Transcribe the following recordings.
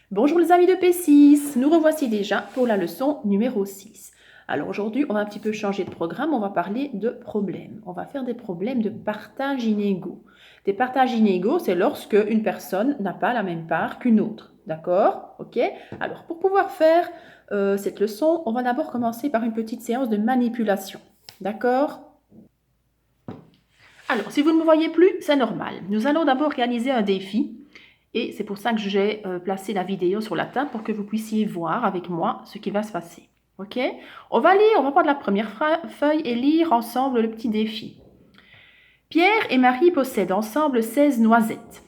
Bonjour les amis de P6, nous revoici déjà pour la leçon numéro 6. Alors aujourd'hui, on va un petit peu changer de programme, on va parler de problèmes. On va faire des problèmes de partage inégaux. Des partages inégaux, c'est lorsque une personne n'a pas la même part qu'une autre. D'accord? Ok? Alors pour pouvoir faire cette leçon, on va d'abord commencer par une petite séance de manipulation. D'accord? Alors, si vous ne me voyez plus, c'est normal. Nous allons d'abord réaliser un défi. Et c'est pour ça que j'ai placé la vidéo sur la table pour que vous puissiez voir avec moi ce qui va se passer. Ok? On va prendre la première feuille et lire ensemble le petit défi. Pierre et Marie possèdent ensemble 16 noisettes.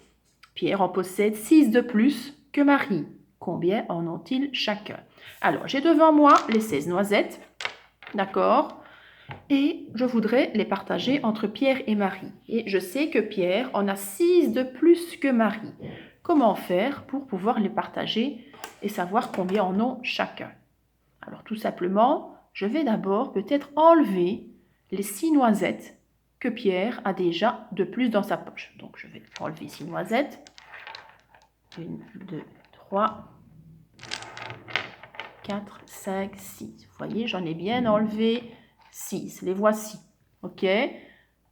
Pierre en possède 6 de plus que Marie. Combien en ont-ils chacun? Alors, j'ai devant moi les 16 noisettes. D'accord? Et je voudrais les partager entre Pierre et Marie. Et je sais que Pierre en a 6 de plus que Marie. Comment faire pour pouvoir les partager et savoir combien en ont chacun? Alors tout simplement, je vais d'abord peut-être enlever les 6 noisettes que Pierre a déjà de plus dans sa poche. Donc je vais enlever 6 noisettes. 1, 2, 3, 4, 5, 6. Vous voyez, j'en ai bien enlevé 6. Les voici. OK? 1,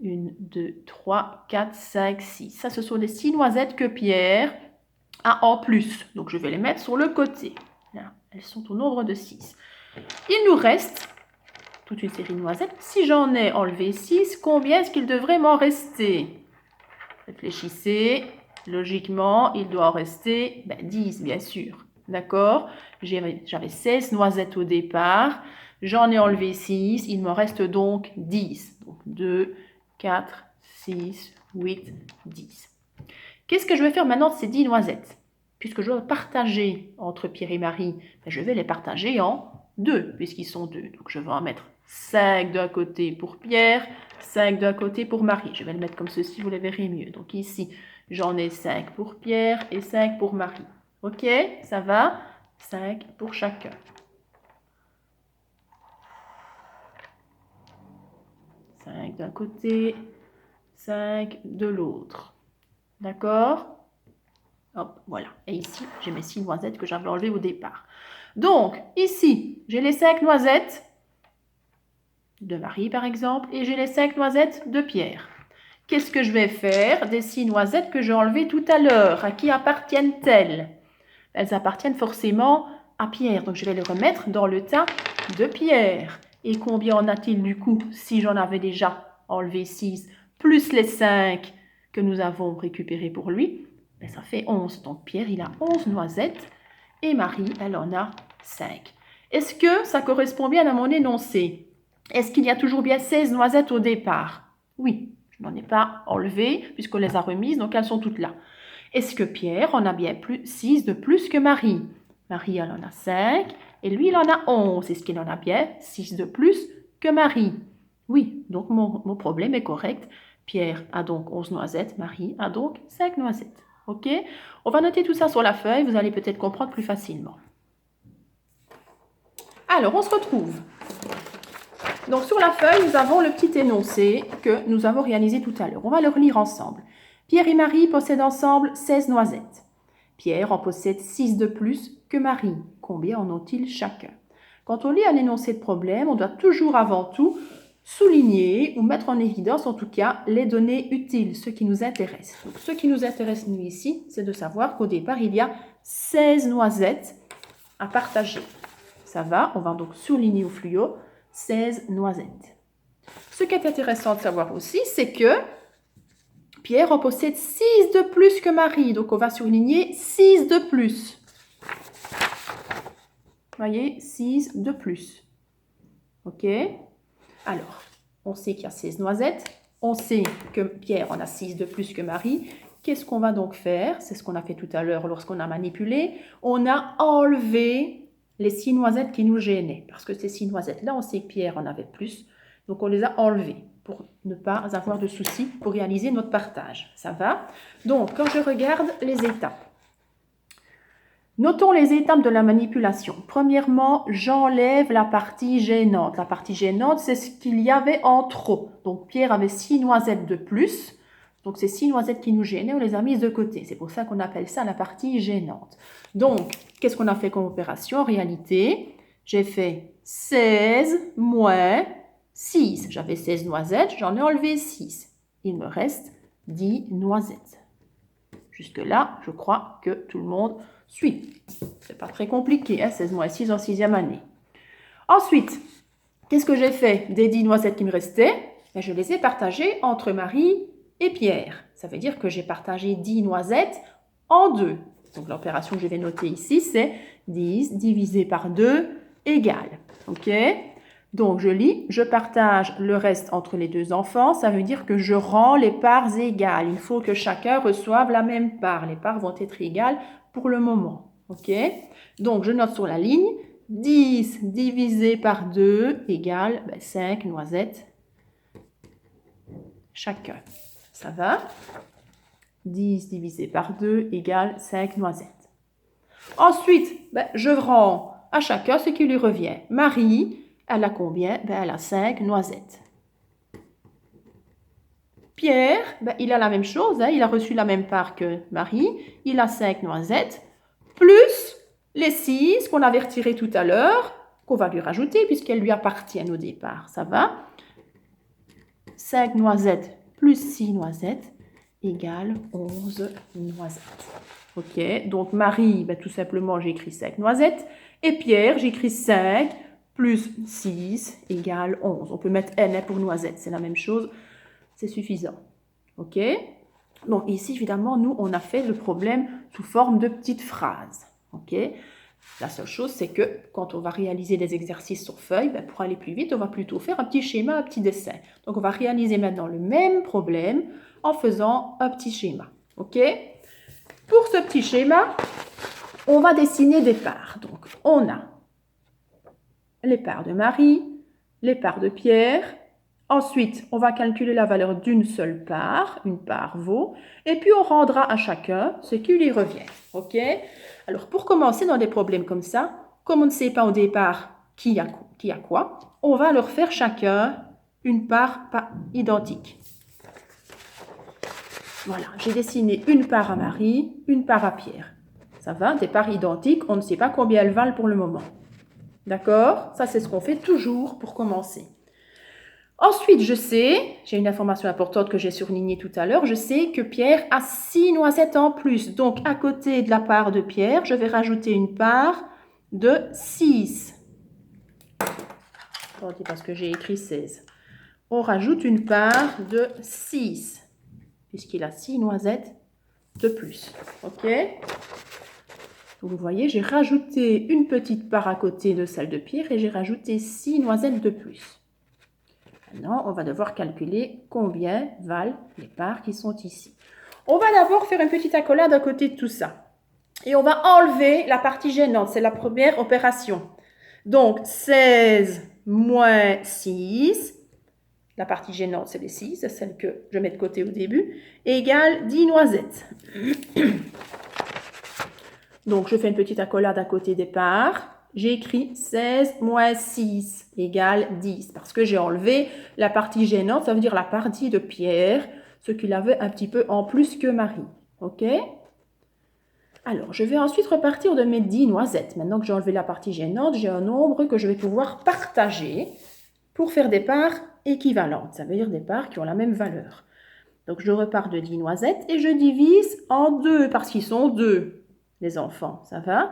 2, 3, 4, 5, 6. Ça, ce sont les 6 noisettes que Pierre a en plus. Donc, je vais les mettre sur le côté. Là, elles sont au nombre de 6. Il nous reste toute une série de noisettes. Si j'en ai enlevé 6, combien est-ce qu'il devrait m'en rester? Réfléchissez. Logiquement, il doit en rester 10, bien sûr. D'accord? J'avais 16 noisettes au départ. J'en ai enlevé 6. Il m'en reste donc 10. Donc 2, 4, 6, 8, 10. Qu'est-ce que je vais faire maintenant de ces 10 noisettes? Puisque je dois partager entre Pierre et Marie, je vais les partager en 2, puisqu'ils sont 2. Donc je vais en mettre 5 d'un côté pour Pierre, 5 d'un côté pour Marie. Je vais le mettre comme ceci, vous les verrez mieux. Donc ici, j'en ai 5 pour Pierre et 5 pour Marie. Ok, ça va? 5 pour chacun. 5 d'un côté, 5 de l'autre. D'accord? Hop, voilà. Et ici, j'ai mes 6 noisettes que j'avais enlevées au départ. Donc, ici, j'ai les 5 noisettes de Marie, par exemple, et j'ai les 5 noisettes de Pierre. Qu'est-ce que je vais faire des 6 noisettes que j'ai enlevées tout à l'heure? À qui appartiennent-elles? Elles appartiennent forcément à Pierre. Donc, je vais les remettre dans le tas de Pierre. Et combien en a-t-il du coup si j'en avais déjà enlevé 6, plus les 5 que nous avons récupérés pour lui? Ben, ça fait 11. Donc, Pierre, il a 11 noisettes et Marie, elle en a 5. Est-ce que ça correspond bien à mon énoncé? Est-ce qu'il y a toujours bien 16 noisettes au départ? Oui, je n'en ai pas enlevé puisqu'on les a remises, donc elles sont toutes là. Est-ce que Pierre en a bien 6 de plus que Marie? Marie, elle en a 5 et lui, il en a 11. Est-ce qu'il en a bien 6 de plus que Marie? Oui, donc mon problème est correct. Pierre a donc 11 noisettes, Marie a donc 5 noisettes. Ok? On va noter tout ça sur la feuille, vous allez peut-être comprendre plus facilement. Alors, on se retrouve. Donc, sur la feuille, nous avons le petit énoncé que nous avons réalisé tout à l'heure. On va le relire ensemble. Pierre et Marie possèdent ensemble 16 noisettes. Pierre en possède 6 de plus que Marie. Combien en ont-ils chacun? Quand on lit un énoncé de problème, on doit toujours avant tout souligner ou mettre en évidence, en tout cas, les données utiles, ce qui nous intéresse. Donc, ce qui nous intéresse, nous, ici, c'est de savoir qu'au départ, il y a 16 noisettes à partager. Ça va, on va donc souligner au fluo 16 noisettes. Ce qui est intéressant de savoir aussi, c'est que Pierre en possède 6 de plus que Marie. Donc, on va souligner 6 de plus. Vous voyez, 6 de plus. OK? Alors, on sait qu'il y a 16 noisettes. On sait que Pierre en a 6 de plus que Marie. Qu'est-ce qu'on va donc faire? C'est ce qu'on a fait tout à l'heure lorsqu'on a manipulé. On a enlevé les 6 noisettes qui nous gênaient. Parce que ces 6 noisettes-là, on sait que Pierre en avait plus. Donc, on les a enlevées pour ne pas avoir de soucis pour réaliser notre partage. Ça va? Donc, quand je regarde les étapes, notons les étapes de la manipulation. Premièrement, j'enlève la partie gênante. La partie gênante, c'est ce qu'il y avait en trop. Donc, Pierre avait 6 noisettes de plus. Donc, ces 6 noisettes qui nous gênaient, on les a mises de côté. C'est pour ça qu'on appelle ça la partie gênante. Donc, qu'est-ce qu'on a fait comme opération? En réalité, j'ai fait 16 moins 6. J'avais 16 noisettes, j'en ai enlevé 6. Il me reste 10 noisettes. Jusque-là, je crois que tout le monde suit. C'est pas très compliqué, hein, 16 moins 6 en 6e année. Ensuite, qu'est-ce que j'ai fait des 10 noisettes qui me restaient? Ben, je les ai partagées entre Marie et Pierre. Ça veut dire que j'ai partagé 10 noisettes en 2. Donc l'opération que je vais noter ici, c'est 10 divisé par 2 égale. OK? Donc je lis, je partage le reste entre les deux enfants. Ça veut dire que je rends les parts égales. Il faut que chacun reçoive la même part. Les parts vont être égales pour le moment. OK? Donc je note sur la ligne 10 divisé par 2 égale 5 noisettes chacun. Ça va? 10 divisé par 2 égale 5 noisettes. Ensuite, je rends à chacun ce qui lui revient. Marie, elle a combien? Elle a 5 noisettes. Pierre, il a la même chose, hein, il a reçu la même part que Marie. Il a 5 noisettes, plus les 6 qu'on avait retirées tout à l'heure, qu'on va lui rajouter puisqu'elles lui appartiennent au départ. Ça va? 5 noisettes plus 6 noisettes égale 11 noisettes. OK, donc Marie, tout simplement, j'écris 5 noisettes. Et Pierre, j'écris 5 plus 6 égale 11. On peut mettre N pour noisettes, c'est la même chose, c'est suffisant. OK? Donc ici, évidemment, nous, on a fait le problème sous forme de petites phrases. OK? La seule chose, c'est que quand on va réaliser des exercices sur feuille, pour aller plus vite, on va plutôt faire un petit schéma, un petit dessin. Donc on va réaliser maintenant le même problème en faisant un petit schéma. OK? Pour ce petit schéma, on va dessiner des parts. Donc, on a les parts de Marie, les parts de Pierre. Ensuite, on va calculer la valeur d'une seule part. Une part vaut. Et puis, on rendra à chacun ce qui lui revient. OK? Alors, pour commencer dans des problèmes comme ça, comme on ne sait pas au départ qui a quoi, on va leur faire chacun une part identique. Voilà, j'ai dessiné une part à Marie, une part à Pierre. Ça va, des parts identiques, on ne sait pas combien elles valent pour le moment. D'accord? Ça, c'est ce qu'on fait toujours pour commencer. Ensuite, je sais, j'ai une information importante que j'ai surlignée tout à l'heure, je sais que Pierre a 6 noisettes en plus. Donc, à côté de la part de Pierre, je vais rajouter une part de 6. Attendez, parce que j'ai écrit 16. On rajoute une part de 6. Puisqu'il a 6 noisettes de plus. OK? Donc, vous voyez, j'ai rajouté une petite part à côté de celle de Pierre et j'ai rajouté 6 noisettes de plus. Maintenant, on va devoir calculer combien valent les parts qui sont ici. On va d'abord faire une petite accolade à côté de tout ça. Et on va enlever la partie gênante. C'est la première opération. Donc, 16 moins 6. La partie gênante, c'est les 6, c'est celle que je mets de côté au début, égale 10 noisettes. Donc, je fais une petite accolade à côté des parts. J'ai écrit 16 moins 6 égale 10, parce que j'ai enlevé la partie gênante, ça veut dire la partie de Pierre, ce qu'il avait un petit peu en plus que Marie. OK? Alors, je vais ensuite repartir de mes 10 noisettes. Maintenant que j'ai enlevé la partie gênante, j'ai un nombre que je vais pouvoir partager pour faire des parts équivalentes. Ça veut dire des parts qui ont la même valeur. Donc, je repars de 10 noisettes et je divise en 2 parce qu'ils sont 2, les enfants. Ça va?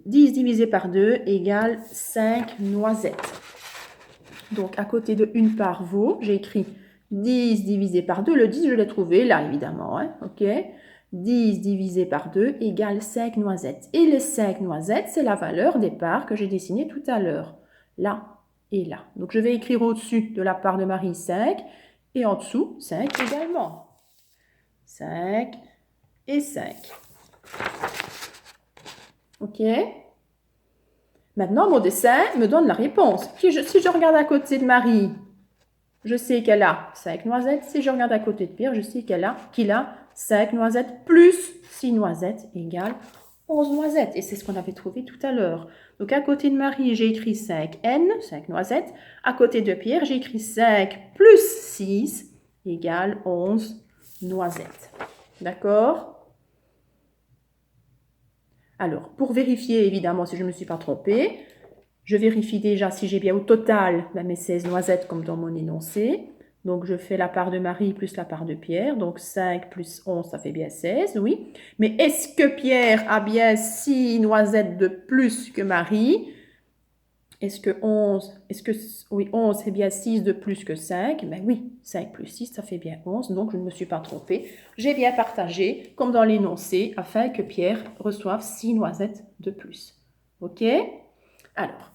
10 divisé par 2 égale 5 noisettes. Donc, à côté de une part vaut, j'ai écrit 10 divisé par 2. Le 10, je l'ai trouvé là, évidemment. Hein? OK? 10 divisé par 2 égale 5 noisettes. Et les 5 noisettes, c'est la valeur des parts que j'ai dessinées tout à l'heure. Là et là. Donc, je vais écrire au-dessus de la part de Marie 5 et en dessous 5 également. 5 et 5. OK? Maintenant, mon dessin me donne la réponse. Si je regarde à côté de Marie, je sais qu'elle a 5 noisettes. Si je regarde à côté de Pierre, je sais qu'il a 5 noisettes plus 6 noisettes égale 11 noisettes. Et c'est ce qu'on avait trouvé tout à l'heure. Donc, à côté de Marie, j'ai écrit 5N, 5 noisettes. À côté de Pierre, j'ai écrit 5 plus 6 égale 11 noisettes. D'accord? Alors, pour vérifier, évidemment, si je ne me suis pas trompée, je vérifie déjà si j'ai bien au total mes 16 noisettes comme dans mon énoncé. Donc, je fais la part de Marie plus la part de Pierre. Donc, 5 plus 11, ça fait bien 16, oui. Mais est-ce que Pierre a bien 6 noisettes de plus que Marie? Oui, 11 c'est bien 6 de plus que 5? Ben oui, 5 plus 6, ça fait bien 11. Donc, je ne me suis pas trompée. J'ai bien partagé, comme dans l'énoncé, afin que Pierre reçoive 6 noisettes de plus. OK? Alors,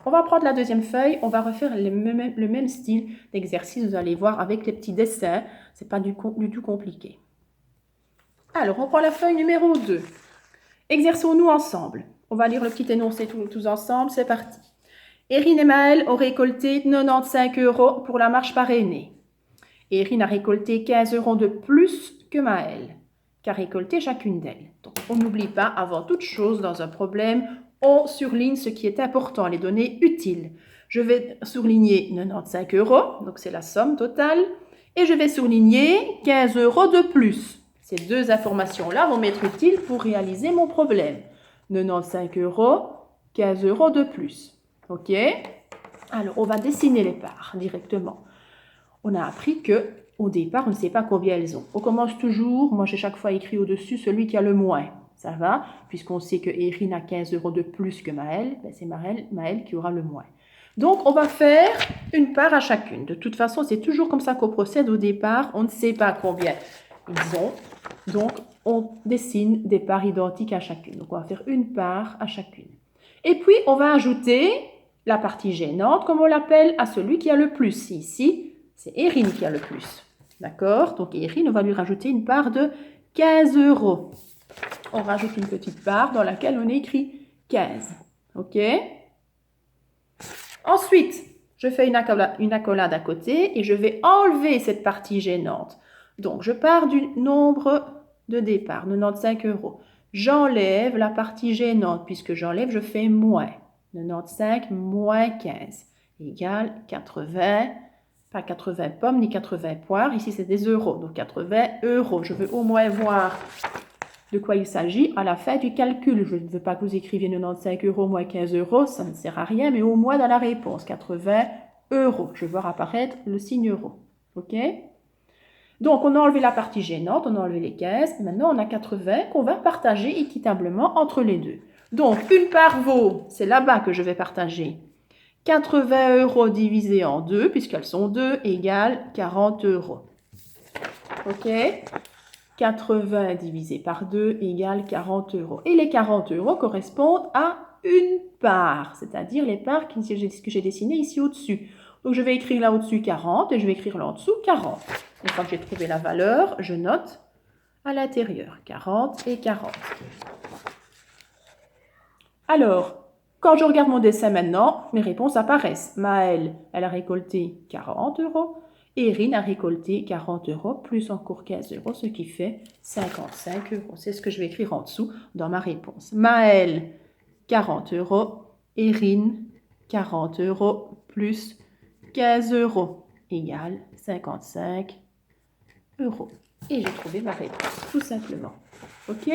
on va prendre la deuxième feuille, on va refaire le même style d'exercice, vous allez voir, avec les petits dessins. Ce n'est pas du tout compliqué. Alors, on prend la feuille numéro 2. Exerçons-nous ensemble. On va lire le petit énoncé tous ensemble, c'est parti. Erin et Maëlle ont récolté 95 € pour la marche parrainée. Erin a récolté 15 € de plus que Maëlle, qu'a récolté chacune d'elles. Donc, on n'oublie pas, avant toute chose, dans un problème, on surligne ce qui est important, les données utiles. Je vais surligner 95 €, donc c'est la somme totale, et je vais surligner 15 € de plus. Ces deux informations-là vont m'être utiles pour réaliser mon problème. 95 €, 15 € de plus. OK? Alors, on va dessiner les parts directement. On a appris que au départ, on ne sait pas combien elles ont. On commence toujours, moi j'ai chaque fois écrit au-dessus celui qui a le moins. Ça va? Puisqu'on sait que Erin a 15 € de plus que Maëlle, ben c'est Maëlle qui aura le moins. Donc, on va faire une part à chacune. De toute façon, c'est toujours comme ça qu'on procède au départ. On ne sait pas combien ils ont. Donc, on dessine des parts identiques à chacune. Donc, on va faire une part à chacune. Et puis, on va ajouter la partie gênante, comme on l'appelle, à celui qui a le plus. Ici, c'est Erin qui a le plus. D'accord? Donc, Erin, on va lui rajouter une part de 15 €. On rajoute une petite part dans laquelle on écrit 15. OK? Ensuite, je fais une accolade à côté et je vais enlever cette partie gênante. Donc, je pars du nombre de départ, 95 €. J'enlève la partie gênante. Puisque j'enlève, je fais moins. 95 moins 15 égale 80, pas 80 pommes ni 80 poires. Ici, c'est des euros, donc 80 €. Je veux au moins voir de quoi il s'agit à la fin du calcul. Je ne veux pas que vous écriviez 95 € moins 15 €, ça ne sert à rien, mais au moins dans la réponse, 80 €. Je vais voir apparaître le signe euro. OK? Donc, on a enlevé la partie gênante, on a enlevé les 15. Maintenant, on a 80 qu'on va partager équitablement entre les deux. Donc, une part vaut, c'est là-bas que je vais partager, 80 € divisé en 2, puisqu'elles sont 2, égale 40 €. OK? 80 divisé par 2 égale 40 €. Et les 40 € correspondent à une part, c'est-à-dire les parts que j'ai dessinées ici au-dessus. Donc, je vais écrire là au-dessus 40 et je vais écrire là en dessous 40. Une fois que j'ai trouvé la valeur, je note à l'intérieur 40 et 40. Alors, quand je regarde mon dessin maintenant, mes réponses apparaissent. Maëlle, elle a récolté 40 €. Erin a récolté 40 € plus encore 15 €, ce qui fait 55 €. C'est ce que je vais écrire en dessous dans ma réponse. Maëlle, 40 €. Erin, 40 € plus 15 € égale 55 €. Et j'ai trouvé ma réponse, tout simplement. OK?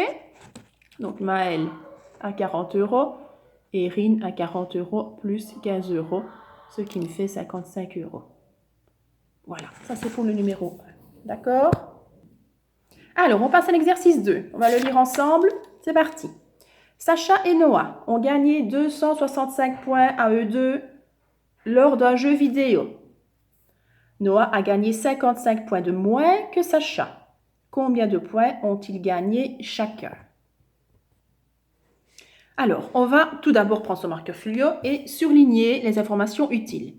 Donc, Maëlle à 40 €, Erin à 40 € plus 15 €, ce qui me fait 55 €. Voilà, ça c'est pour le numéro 1. D'accord? Alors, on passe à l'exercice 2. On va le lire ensemble. C'est parti. Sacha et Noah ont gagné 265 points à eux deux lors d'un jeu vidéo. Noah a gagné 55 points de moins que Sacha. Combien de points ont-ils gagné chacun? Alors, on va tout d'abord prendre son marqueur fluo et surligner les informations utiles.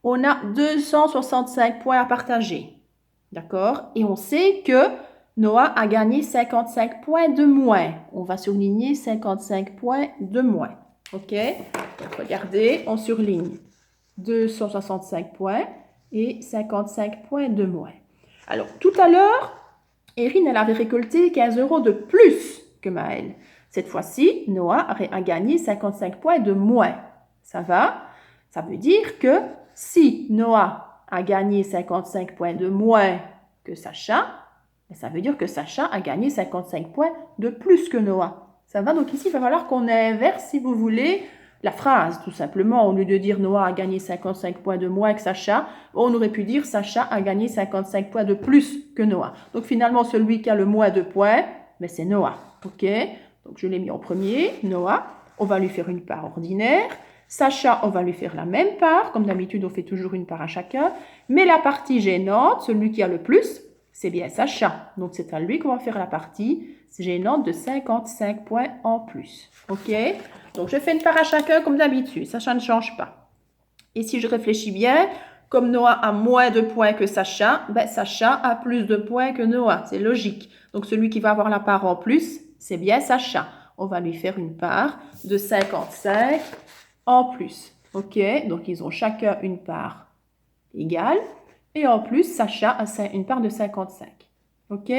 On a 265 points à partager. D'accord? Et on sait que Noah a gagné 55 points de moins. On va surligner 55 points de moins. OK? Donc, regardez, on surligne 265 points et 55 points de moins. Alors, tout à l'heure, Erin, elle avait récolté 15 € de plus que Maëlle. Cette fois-ci, Noah a gagné 55 points de moins. Ça va? Ça veut dire que si Noah a gagné 55 points de moins que Sacha, ça veut dire que Sacha a gagné 55 points de plus que Noah. Ça va? Donc ici, il va falloir qu'on inverse, si vous voulez, la phrase, tout simplement. Au lieu de dire Noah a gagné 55 points de moins que Sacha, on aurait pu dire Sacha a gagné 55 points de plus que Noah. Donc finalement, celui qui a le moins de points, ben, c'est Noah. OK? Donc je l'ai mis en premier, Noah. On va lui faire une part ordinaire. Sacha, on va lui faire la même part. Comme d'habitude, on fait toujours une part à chacun. Mais la partie gênante, celui qui a le plus, c'est bien Sacha. Donc c'est à lui qu'on va faire la partie gênante de 55 points en plus. OK? Donc je fais une part à chacun comme d'habitude. Sacha ne change pas. Et si je réfléchis bien, comme Noah a moins de points que Sacha, ben Sacha a plus de points que Noah. C'est logique. Donc celui qui va avoir la part en plus, c'est bien Sacha. On va lui faire une part de 55 en plus. OK? Donc ils ont chacun une part égale. Et en plus, Sacha a une part de 55. OK?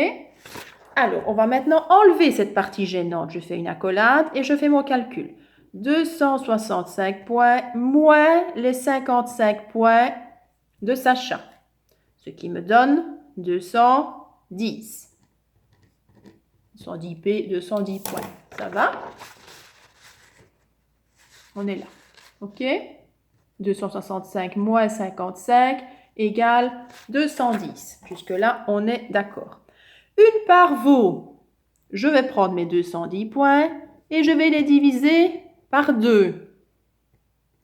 Alors, on va maintenant enlever cette partie gênante. Je fais une accolade et je fais mon calcul. 265 points moins les 55 points de Sacha. Ce qui me donne 210. 210 points. Ça va? On est là. OK? 265 moins 55 égale 210. Jusque-là, on est d'accord. Une part vaut, je vais prendre mes 210 points et je vais les diviser par 2.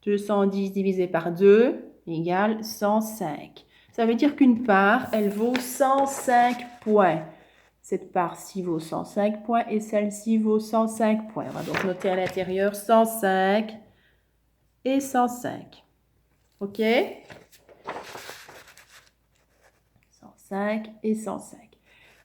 210 divisé par 2 égale 105. Ça veut dire qu'une part, elle vaut 105 points. Cette part-ci vaut 105 points et celle-ci vaut 105 points. On va donc noter à l'intérieur 105 et 105. OK? 105 et 105.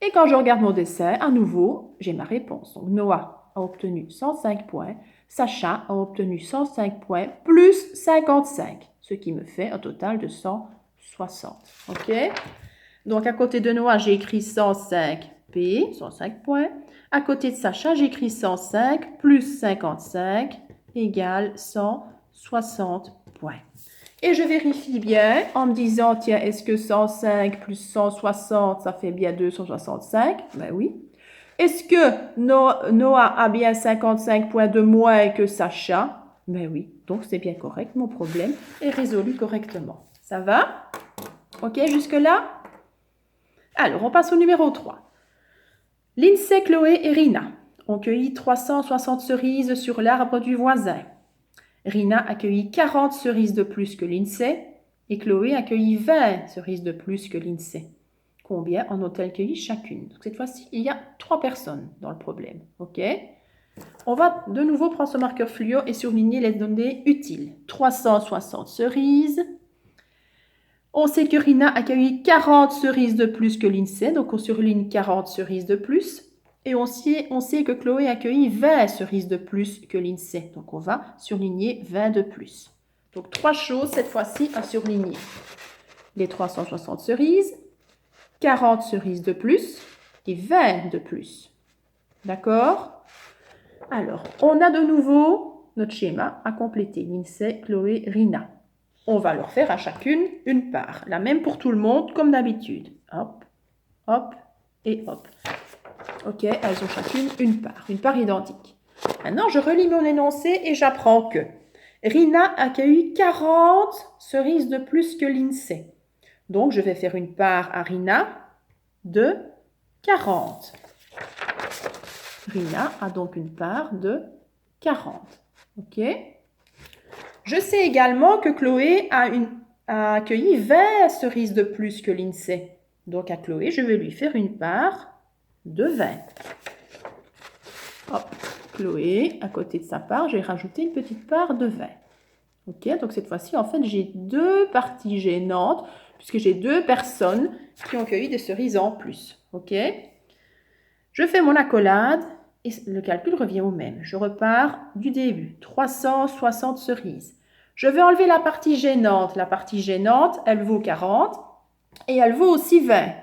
Et quand je regarde mon dessin, à nouveau, j'ai ma réponse. Donc Noah a obtenu 105 points, Sacha a obtenu 105 points plus 55, ce qui me fait un total de 160. OK? Donc à côté de Noah, j'ai écrit 105P, 105 points. À côté de Sacha, j'écris 105 plus 55 égale 160 points. Et je vérifie bien en me disant, tiens, est-ce que 105 plus 160, ça fait bien 265? Ben oui. Est-ce que Noah a bien 55 points de moins que Sacha? Ben oui. Donc c'est bien correct, mon problème est résolu correctement. Ça va? OK, jusque-là? Alors, on passe au numéro 3. Lindsay, Chloé et Rina ont cueilli 360 cerises sur l'arbre du voisin. Rina a cueilli 40 cerises de plus que Lindsay et Chloé a cueilli 20 cerises de plus que Lindsay. Combien en ont-elles cueilli chacune? Donc cette fois-ci, il y a 3 personnes dans le problème. OK? On va de nouveau prendre ce marqueur fluo et surligner les données utiles. 360 cerises. On sait que Rina a cueilli 40 cerises de plus que Lindsay, donc on surligne 40 cerises de plus. Et on sait que Chloé a cueilli 20 cerises de plus que Lindsay. Donc, on va surligner 20 de plus. Donc, 3 choses cette fois-ci à surligner. Les 360 cerises, 40 cerises de plus et 20 de plus. D'accord? Alors, on a de nouveau notre schéma à compléter. Lindsay, Chloé, Rina. On va leur faire à chacune une part. La même pour tout le monde, comme d'habitude. Hop, hop et hop. OK, elles ont chacune une part identique. Maintenant, je relis mon énoncé et j'apprends que Rina a cueilli 40 cerises de plus que Lindsay. Donc, je vais faire une part à Rina de 40. Rina a donc une part de 40. OK? Je sais également que Chloé a accueilli 20 cerises de plus que Lindsay. Donc, à Chloé, je vais lui faire une part de 20. Hop, Chloé, à côté de sa part, j'ai rajouté une petite part de 20. OK, donc cette fois-ci, en fait, j'ai 2 parties gênantes, puisque j'ai 2 personnes qui ont cueilli des cerises en plus. OK? Je fais mon accolade et le calcul revient au même. Je repars du début. 360 cerises. Je vais enlever la partie gênante. La partie gênante, elle vaut 40 et elle vaut aussi 20.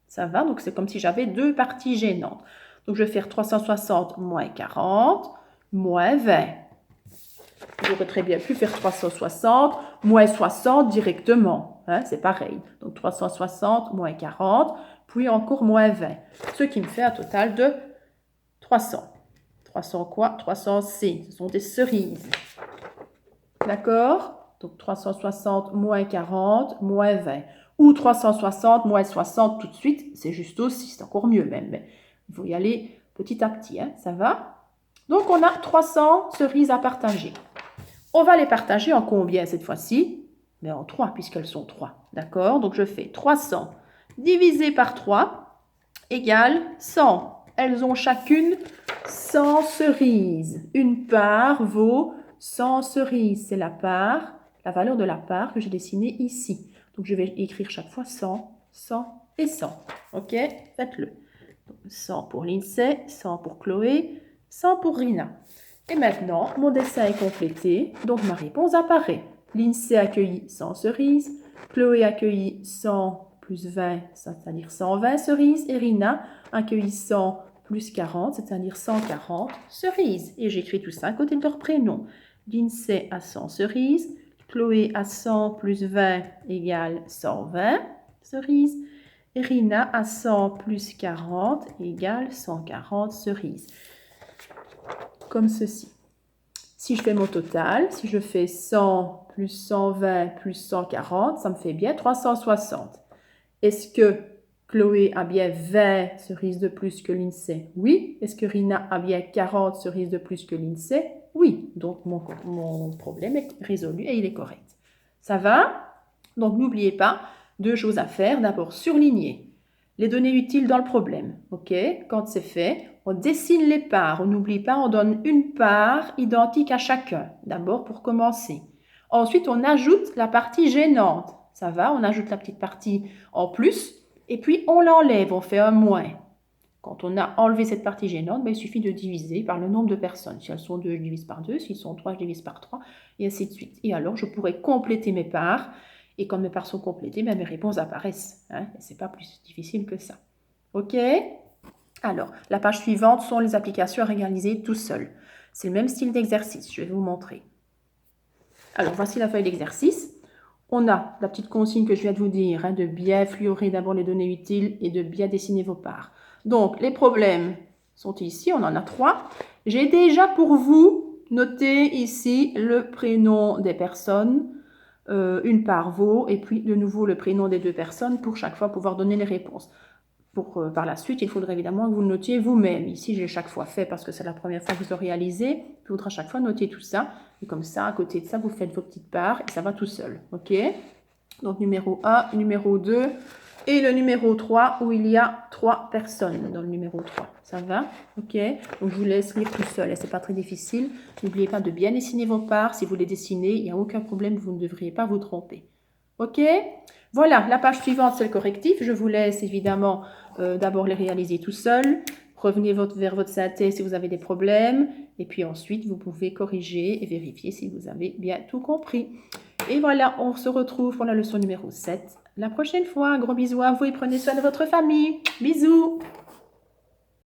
Ça va? Donc, c'est comme si j'avais 2 parties gênantes. Donc, je vais faire 360 moins 40 moins 20. J'aurais très bien pu faire 360 moins 60 directement. Hein, c'est pareil. Donc, 360 moins 40, puis encore moins 20. Ce qui me fait un total de 300. 300 quoi? 300 C, ce sont des cerises. D'accord? Donc 360 moins 40 moins 20. Ou 360 moins 60 tout de suite, c'est juste aussi, c'est encore mieux même. Mais il faut y aller petit à petit, hein, ça va? Donc on a 300 cerises à partager. On va les partager en combien cette fois-ci? Mais en 3, puisqu'elles sont 3. D'accord? Donc je fais 300 divisé par 3 égale 100. Elles ont chacune 100 cerises. Une part vaut 100 cerises. C'est la part, la valeur de la part que j'ai dessinée ici. Donc je vais écrire chaque fois 100, 100 et 100. Ok? Faites-le. 100 pour Lindsay, 100 pour Chloé, 100 pour Rina. Et maintenant, mon dessin est complété, donc ma réponse apparaît. Lindsay accueillit 100 cerises, Chloé accueillit 100 plus 20, c'est-à-dire 120 cerises, et Rina accueillit 100 plus 40, c'est-à-dire 140 cerises. Et j'écris tout ça à côté de leur prénom. Lindsay a 100 cerises, Chloé a 100 plus 20 égale 120 cerises, et Rina a 100 plus 40 égale 140 cerises. Comme ceci. Si je fais mon total, si je fais 100 plus 120 plus 140, ça me fait bien 360. Est-ce que Chloé a bien 20 cerises de plus que Lindsay? Oui. Est-ce que Rina a bien 40 cerises de plus que Lindsay? Oui. Donc mon problème est résolu et il est correct. Ça va? Donc n'oubliez pas, 2 choses à faire. D'abord, surligner les données utiles dans le problème. Ok? Quand c'est fait, on dessine les parts. On n'oublie pas, on donne une part identique à chacun. D'abord pour commencer. Ensuite, on ajoute la partie gênante. Ça va? On ajoute la petite partie en plus. Et puis, on l'enlève. On fait un moins. Quand on a enlevé cette partie gênante, il suffit de diviser par le nombre de personnes. Si elles sont 2, je divise par 2. S'ils sont 3, je divise par 3. Et ainsi de suite. Et alors, je pourrais compléter mes parts. Et quand mes parts sont complétées, mes réponses apparaissent. Hein, et ce n'est pas plus difficile que ça. OK? Alors, la page suivante sont les applications à réaliser tout seul. C'est le même style d'exercice. Je vais vous montrer. Alors, voici la feuille d'exercice. On a la petite consigne que je viens de vous dire, hein, de bien fluorer d'abord les données utiles et de bien dessiner vos parts. Donc, les problèmes sont ici. On en a 3. J'ai déjà pour vous noté ici le prénom des personnes, une part vaut, et puis de nouveau le prénom des 2 personnes pour chaque fois pouvoir donner les réponses. Par la suite, il faudrait évidemment que vous le notiez vous-même. Ici, j'ai chaque fois fait parce que c'est la première fois que vous le réalisez. Il faudra chaque fois noter tout ça. Et comme ça, à côté de ça, vous faites vos petites parts et ça va tout seul. OK? Donc, numéro 1, numéro 2 et le numéro 3 où il y a 3 personnes dans le numéro 3. Ça va? OK? Donc, je vous laisse lire tout seul et ce n'est pas très difficile. N'oubliez pas de bien dessiner vos parts. Si vous les dessinez, il n'y a aucun problème, vous ne devriez pas vous tromper. OK? Voilà, la page suivante, c'est le correctif. Je vous laisse évidemment d'abord les réaliser tout seul. Revenez vers votre synthèse si vous avez des problèmes. Et puis ensuite, vous pouvez corriger et vérifier si vous avez bien tout compris. Et voilà, on se retrouve pour la leçon numéro 7 la prochaine fois. Un gros bisou à vous et prenez soin de votre famille. Bisous!